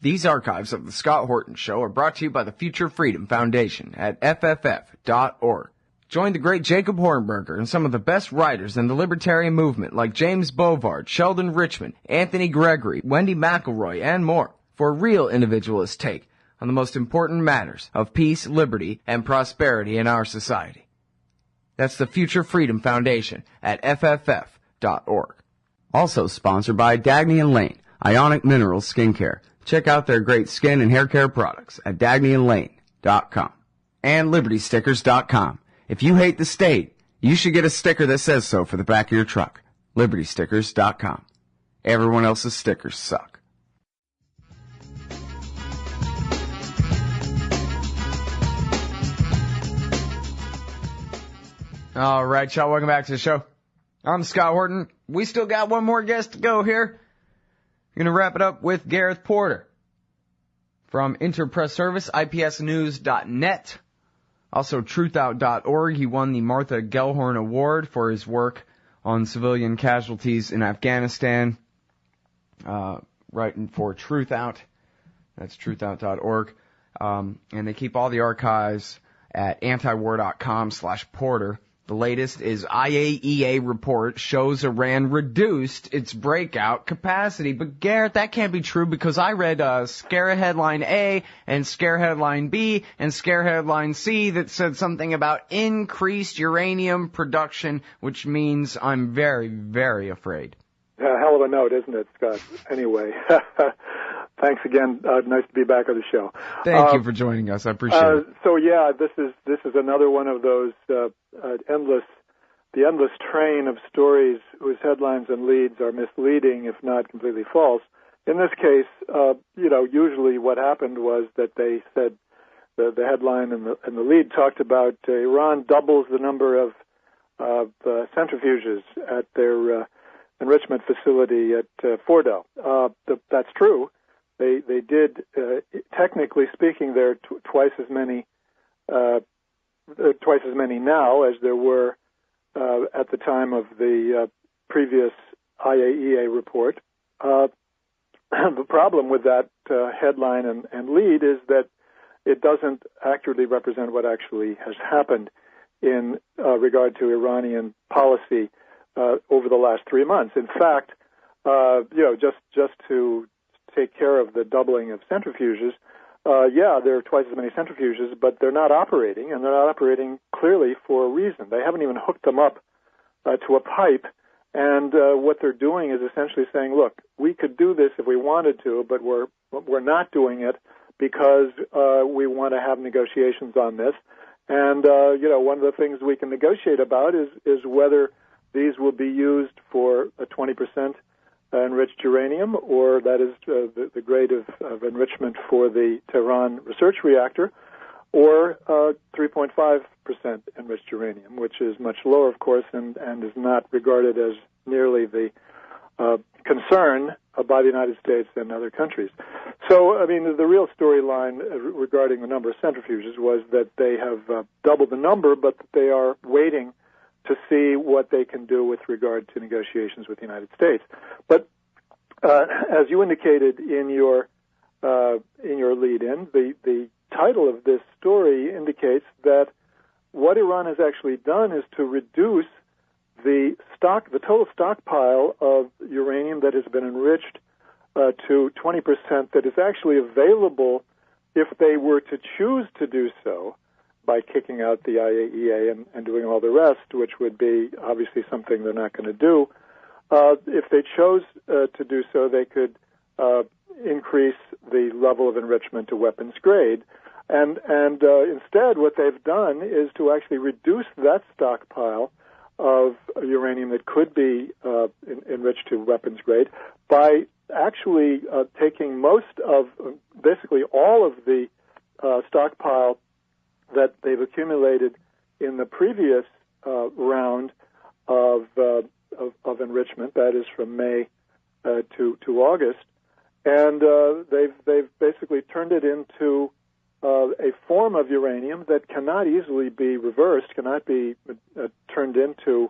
These archives of the Scott Horton Show are brought to you by the Future Freedom Foundation at fff.org. Join the great Jacob Hornberger and some of the best writers in the libertarian movement like James Bovard, Sheldon Richman, Anthony Gregory, Wendy McElroy, and more for a real individualist take on the most important matters of peace, liberty, and prosperity in our society. That's the Future Freedom Foundation at fff.org. Also sponsored by Dagny & Lane, Ionic Minerals Skincare. Check out their great skin and hair care products at dagnyandlane.com. And libertystickers.com. If you hate the state, you should get a sticker that says so for the back of your truck. libertystickers.com. Everyone else's stickers suck. All right, y'all, welcome back to the show. I'm Scott Horton. We still got one more guest to go here. We're going to wrap it up with Gareth Porter from Interpress Service, ipsnews.net. Also, truthout.org. He won the Martha Gellhorn Award for his work on civilian casualties in Afghanistan, writing for Truthout. That's truthout.org. And they keep all the archives at antiwar.com/Porter. The latest is IAEA report shows Iran reduced its breakout capacity. But Garrett, that can't be true because I read scare headline A and scare headline B and scare headline C that said something about increased uranium production, which means I'm very, very afraid. Hell of a note, isn't it, Scott? Anyway, thanks again. Nice to be back on the show. Thank you for joining us. I appreciate it. So yeah, this is another one of those endless train of stories whose headlines and leads are misleading, if not completely false. In this case, usually what happened was that they said the headline and the lead talked about Iran doubles the number of centrifuges at their enrichment facility at Fordo. That's true. They did, technically speaking, there are twice as many now as there were at the time of the previous IAEA report. The problem with that headline and lead is that it doesn't accurately represent what actually has happened in regard to Iranian policy over the last 3 months. In fact, just to take care of the doubling of centrifuges, there are twice as many centrifuges, but they're not operating, and they're not operating clearly for a reason. They haven't even hooked them up to a pipe, and what they're doing is essentially saying, look, we could do this if we wanted to, but we're not doing it because we want to have negotiations on this. And, one of the things we can negotiate about is whether these will be used for a 20% enriched uranium, or that is the grade of enrichment for the Tehran research reactor, or 3.5% enriched uranium, which is much lower, of course, and is not regarded as nearly the concern by the United States and other countries. So, I mean, the real storyline regarding the number of centrifuges was that they have doubled the number, but they are waiting to see what they can do with regard to negotiations with the United States. But as you indicated in your lead-in, the title of this story indicates that what Iran has actually done is to reduce the total stockpile of uranium that has been enriched to 20% that is actually available if they were to choose to do so by kicking out the IAEA and doing all the rest, which would be obviously something they're not going to do. If they chose to do so, they could increase the level of enrichment to weapons grade. And instead, what they've done is to actually reduce that stockpile of uranium that could be enriched to weapons grade by actually taking most of, basically all of the stockpile that they've accumulated in the previous round of enrichment, that is from May to August, and they've basically turned it into a form of uranium that cannot easily be reversed, cannot be turned into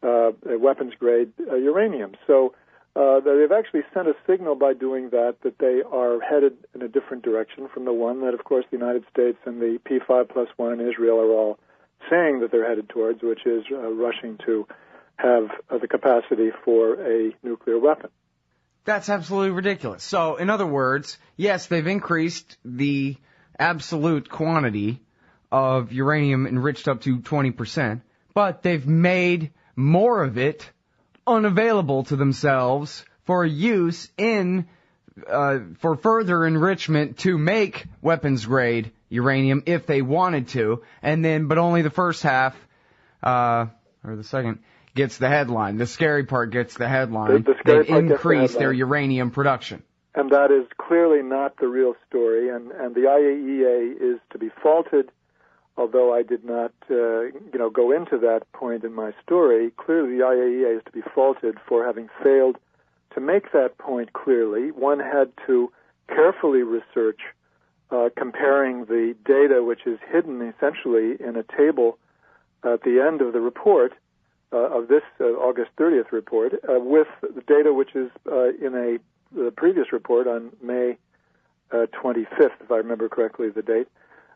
a weapons grade uranium. So They've actually sent a signal by doing that they are headed in a different direction from the one that, of course, the United States and the P5+1 in Israel are all saying that they're headed towards, which is rushing to have the capacity for a nuclear weapon. That's absolutely ridiculous. So, in other words, yes, they've increased the absolute quantity of uranium enriched up to 20%, but they've made more of it unavailable to themselves for use in for further enrichment to make weapons grade uranium if they wanted to, and then but only the first half or the second gets the headline. The scary part gets the headline. They've increased their uranium production. And that is clearly not the real story, and the IAEA is to be faulted. Although I did not, go into that point in my story, clearly the IAEA is to be faulted for having failed to make that point clearly. One had to carefully research, comparing the data which is hidden essentially in a table at the end of the report, of this August 30th report, with the data which is in the previous report on May 25th, if I remember correctly the date.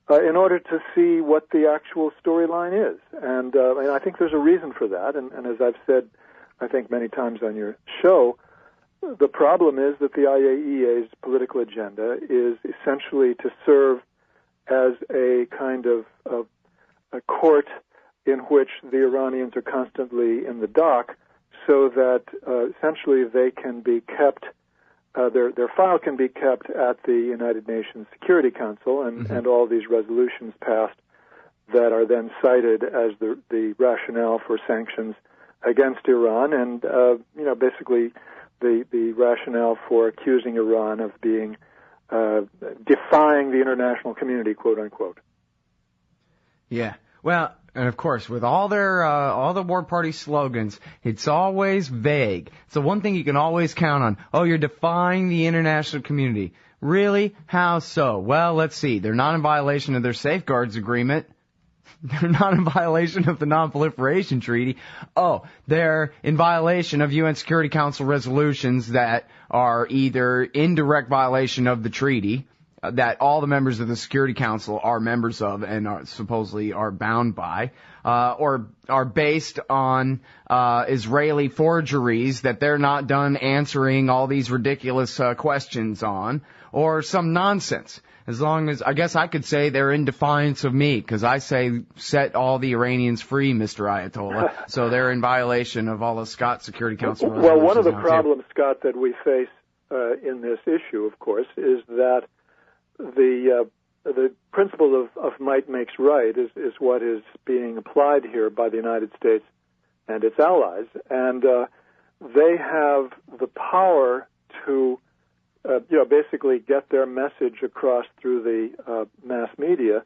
In order to see what the actual storyline is. And I think there's a reason for that. And as I've said, I think many times on your show, the problem is that the IAEA's political agenda is essentially to serve as a kind of a court in which the Iranians are constantly in the dock so that essentially they can be kept their file can be kept at the United Nations Security Council, and all these resolutions passed that are then cited as the rationale for sanctions against Iran, and basically the rationale for accusing Iran of being defying the international community, quote unquote. Yeah. Well, and of course, with all the war party slogans, it's always vague. So one thing you can always count on, oh, you're defying the international community. Really? How so? Well, let's see. They're not in violation of their safeguards agreement. They're not in violation of the Non-Proliferation Treaty. Oh, they're in violation of UN Security Council resolutions that are either in direct violation of the treaty, that all the members of the Security Council are members of and are supposedly are bound by, or are based on Israeli forgeries that they're not done answering all these ridiculous questions on, or some nonsense. As long as, I guess I could say they're in defiance of me, because I say set all the Iranians free, Mr. Ayatollah. So they're in violation of all the Scott Security Council resolutions. Well, one of the problems, Scott, that we face in this issue, of course, is that the principle of might makes right is what is being applied here by the United States and its allies, and they have the power to basically get their message across through the mass media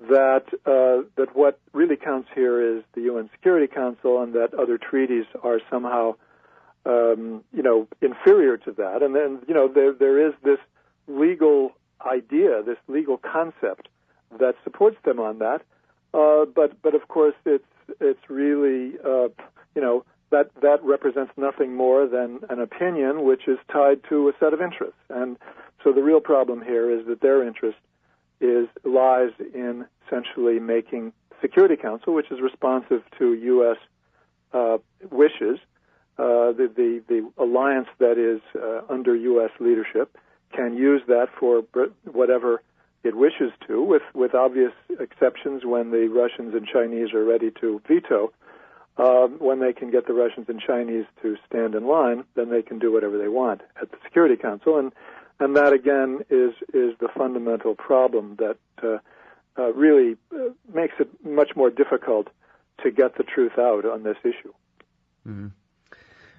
that what really counts here is the UN Security Council, and that other treaties are somehow inferior to that, and then there is this legal idea, this legal concept that supports them on that, but of course it's really that represents nothing more than an opinion which is tied to a set of interests, and so the real problem here is that their interest lies in essentially making Security Council, which is responsive to U.S. Wishes, the alliance that is under U.S. leadership, can use that for whatever it wishes to, with obvious exceptions when the Russians and Chinese are ready to veto. When they can get the Russians and Chinese to stand in line, then they can do whatever they want at the Security Council, and that again is the fundamental problem that really makes it much more difficult to get the truth out on this issue. Mm-hmm.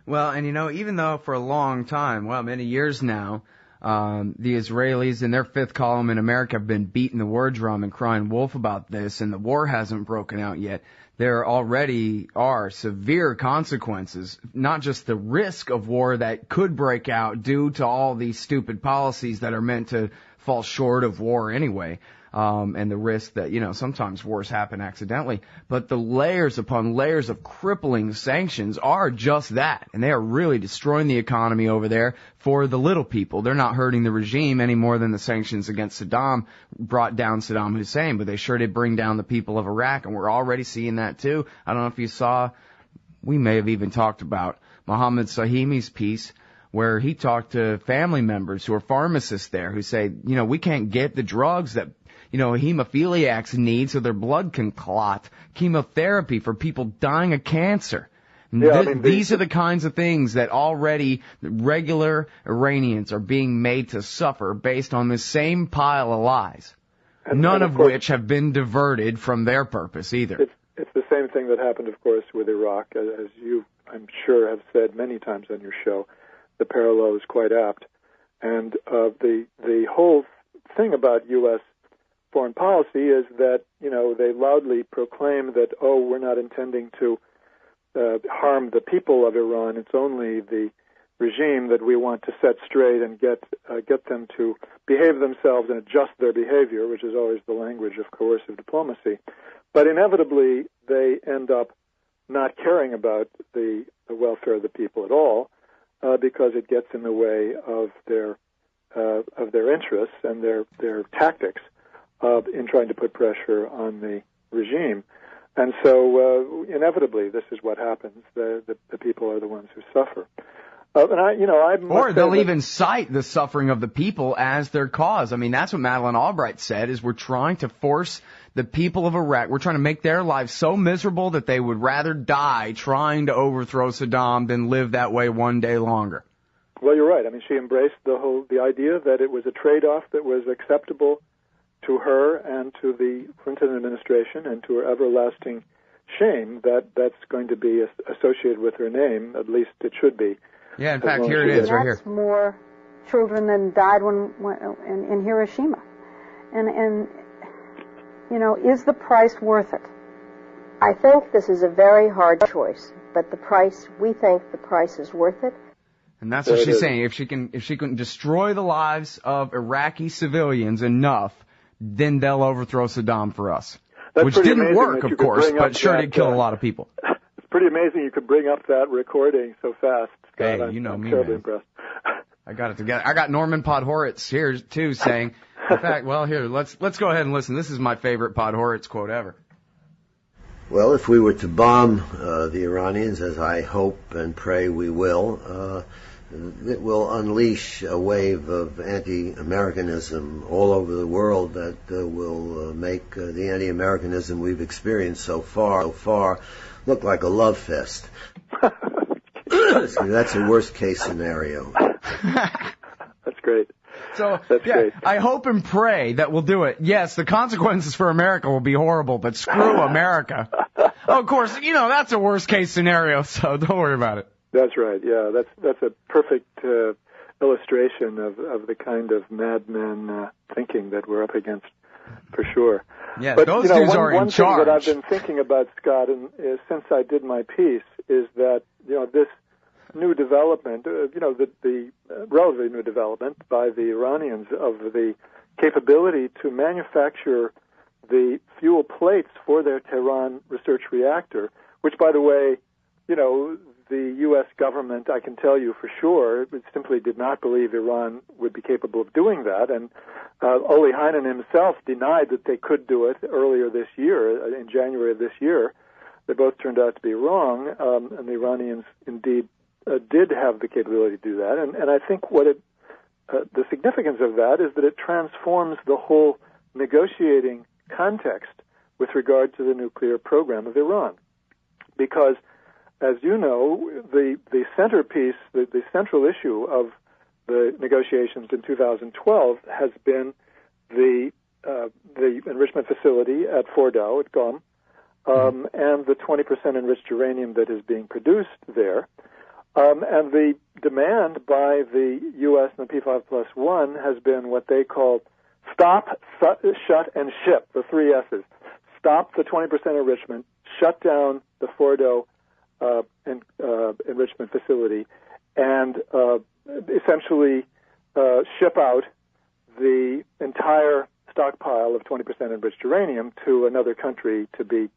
Well, and even though for a long time, many years now, the Israelis in their fifth column in America have been beating the war drum and crying wolf about this, and the war hasn't broken out yet. There already are severe consequences, not just the risk of war that could break out due to all these stupid policies that are meant to fall short of war anyway, and the risk that, sometimes wars happen accidentally. But the layers upon layers of crippling sanctions are just that, and they are really destroying the economy over there for the little people. They're not hurting the regime any more than the sanctions against Saddam brought down Saddam Hussein, but they sure did bring down the people of Iraq, and we're already seeing that too. I don't know if you saw, we may have even talked about Mohammed Sahimi's piece, where he talked to family members who are pharmacists there who say, we can't get the drugs that, hemophiliacs need so their blood can clot, chemotherapy for people dying of cancer. Yeah, these are the kinds of things that already regular Iranians are being made to suffer based on the same pile of lies, none of which have been diverted from their purpose either. It's the same thing that happened, of course, with Iraq, as you, I'm sure, have said many times on your show. The parallel is quite apt. And the whole thing about U.S. foreign policy is that, they loudly proclaim that, we're not intending to harm the people of Iran. It's only the regime that we want to set straight and get them to behave themselves and adjust their behavior, which is always the language of coercive diplomacy. But inevitably, they end up not caring about the welfare of the people at all, because it gets in the way of their interests and their tactics in trying to put pressure on the regime. And so, inevitably, this is what happens. The people are the ones who suffer. Or they'll even cite the suffering of the people as their cause. I mean, that's what Madeleine Albright said, is we're trying to force the people of Iraq, we're trying to make their lives so miserable that they would rather die trying to overthrow Saddam than live that way one day longer. Well, you're right. I mean, she embraced the idea that it was a trade-off that was acceptable to her and to the Clinton administration, and to her everlasting shame that that's going to be associated with her name. At least it should be. Yeah, in fact, here it is, right here. That's more children than died in Hiroshima. And is the price worth it? I think this is a very hard choice, but we think the price is worth it. And that's what she's saying. If she can destroy the lives of Iraqi civilians enough, then they'll overthrow Saddam for us. Which didn't work, of course, but sure did kill a lot of people. It's pretty amazing you could bring up that recording so fast. Scott, hey, you know me, terribly man. Impressed. I got it together. I got Norman Podhoretz here, too, saying, in fact, well, here, let's go ahead and listen. This is my favorite Podhoretz quote ever. Well, if we were to bomb the Iranians, as I hope and pray we will, it will unleash a wave of anti-Americanism all over the world that will make the anti-Americanism we've experienced so far look like a love fest. That's a worst-case scenario. That's great. So, That's great. I hope and pray that we'll do it. Yes, the consequences for America will be horrible, but screw America. Of course, that's a worst-case scenario, so don't worry about it. That's right. Yeah, that's a perfect illustration of the kind of madman thinking that we're up against, for sure. Yeah, but those dudes are in charge. One thing that I've been thinking about, Scott, and since I did my piece, is that this new development, the relatively new development by the Iranians of the capability to manufacture the fuel plates for their Tehran research reactor, which, by the way, the U.S. government, I can tell you for sure, simply did not believe Iran would be capable of doing that. And Oli Heinen himself denied that they could do it earlier this year, in January of this year. They both turned out to be wrong, and the Iranians indeed did have the capability to do that. And I think the significance of that is that it transforms the whole negotiating context with regard to the nuclear program of Iran. Because, as you know, the centerpiece, the central issue of the negotiations in 2012 has been the enrichment facility at Fordow, at Qom, and the 20% enriched uranium that is being produced there. And the demand by the U.S. and the P5+1 has been what they call stop, shut, and ship, the three S's. Stop the 20% enrichment, shut down the Fordow enrichment facility, and essentially ship out the entire stockpile of 20% enriched uranium to another country to be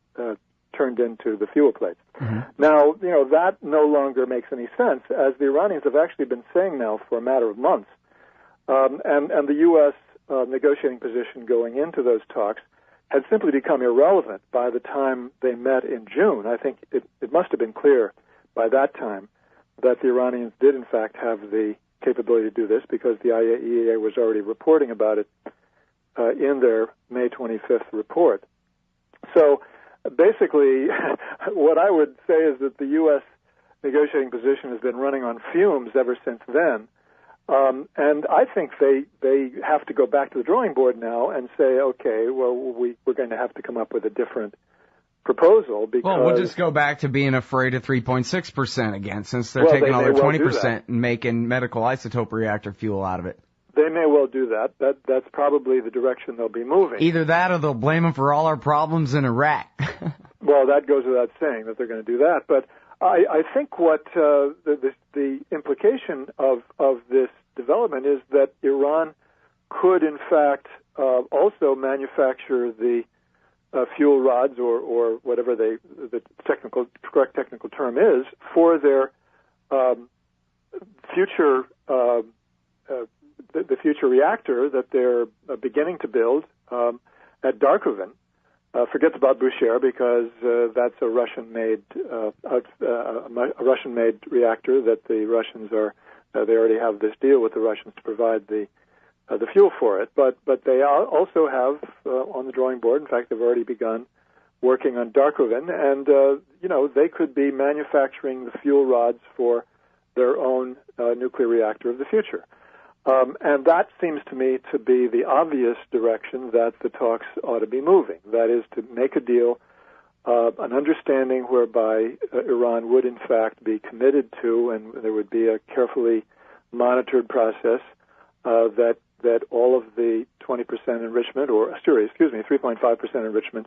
turned into the fuel plates. Mm-hmm. Now, that no longer makes any sense, as the Iranians have actually been saying now for a matter of months. And the U.S. Negotiating position going into those talks had simply become irrelevant by the time they met in June. I think it must have been clear by that time that the Iranians did, in fact, have the capability to do this, because the IAEA was already reporting about it in their May 25th report. So basically, what I would say is that the U.S. negotiating position has been running on fumes ever since then. And I think they have to go back to the drawing board now and say, okay, well, we're going to have to come up with a different proposal, because... Well, we'll just go back to being afraid of 3.6% again, since they're taking all their 20% and making medical isotope reactor fuel out of it. They may well do that. That's probably the direction they'll be moving. Either that or they'll blame them for all our problems in Iraq. Well, that goes without saying that they're going to do that. But I think what the implication of this development is that Iran could, in fact, also manufacture the fuel rods or whatever the correct technical term is for their future the future reactor that they're beginning to build at Darkovan. Forget about Bushehr, because that's a Russian-made reactor that the Russians are. They already have this deal with the Russians to provide the fuel for it. But they also have on the drawing board. In fact, they've already begun working on Darkovan, and they could be manufacturing the fuel rods for their own nuclear reactor of the future. And that seems to me to be the obvious direction that the talks ought to be moving. That is, to make a deal, an understanding whereby Iran would in fact be committed to, and there would be a carefully monitored process that all of the 20% enrichment, 3.5% enrichment,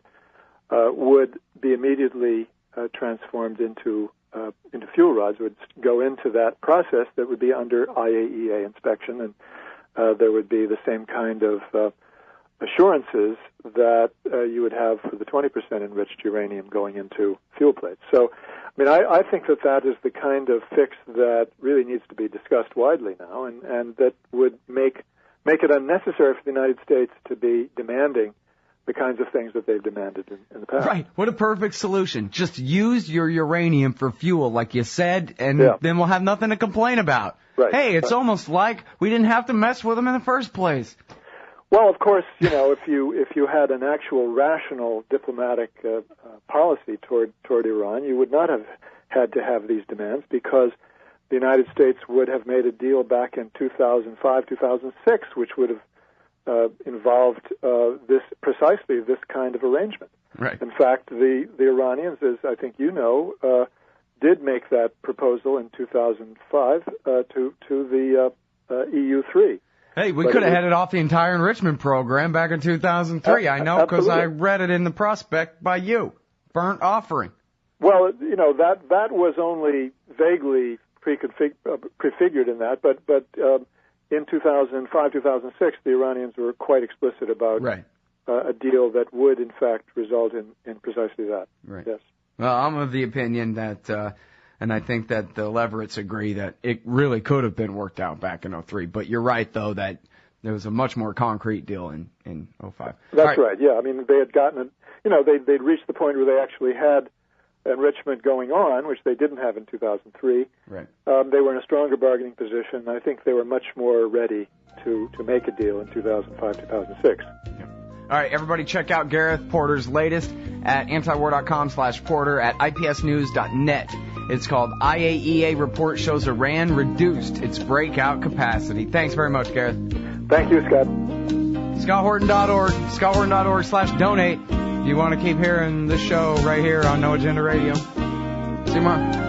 would be immediately transformed into fuel rods, would go into that process that would be under IAEA inspection, and there would be the same kind of assurances that you would have for the 20% enriched uranium going into fuel plates. So, I mean, I think that is the kind of fix that really needs to be discussed widely now, and that would make it unnecessary for the United States to be demanding the kinds of things that they've demanded in the past. Right. What a perfect solution. Just use your uranium for fuel, like you said, and then we'll have nothing to complain about. Right. Hey, it's almost like we didn't have to mess with them in the first place. Well, of course, if you had an actual rational diplomatic policy toward Iran, you would not have had to have these demands, because the United States would have made a deal back in 2005, 2006, which would have involved precisely this kind of arrangement. Right. In fact, the Iranians, as I think you know, did make that proposal in 2005 to the EU3. Hey, we could have headed off the entire enrichment program back in 2003. I know, because I read it in the prospect by you. Burnt offering. Well, that was only vaguely prefigured in that, but in 2005, 2006, the Iranians were quite explicit about a deal that would, in fact, result in precisely that. Right. Yes. Well, I'm of the opinion that, and I think that the Leverets agree, that it really could have been worked out back in 2003. But you're right, though, that there was a much more concrete deal in 2005. That's right. Yeah. I mean, they had gotten they'd reached the point where they actually had enrichment going on, which they didn't have in 2003. Right. They were in a stronger bargaining position. I think they were much more ready to make a deal in 2005, 2006. Yeah. All right, everybody check out Gareth Porter's latest at antiwar.com/Porter, at ipsnews.net. It's called IAEA Report Shows Iran Reduced Its Breakout Capacity. Thanks very much, Gareth. Thank you, Scott. ScottHorton.org, ScottHorton.org/donate. If you want to keep hearing this show right here on No Agenda Radio. See you tomorrow.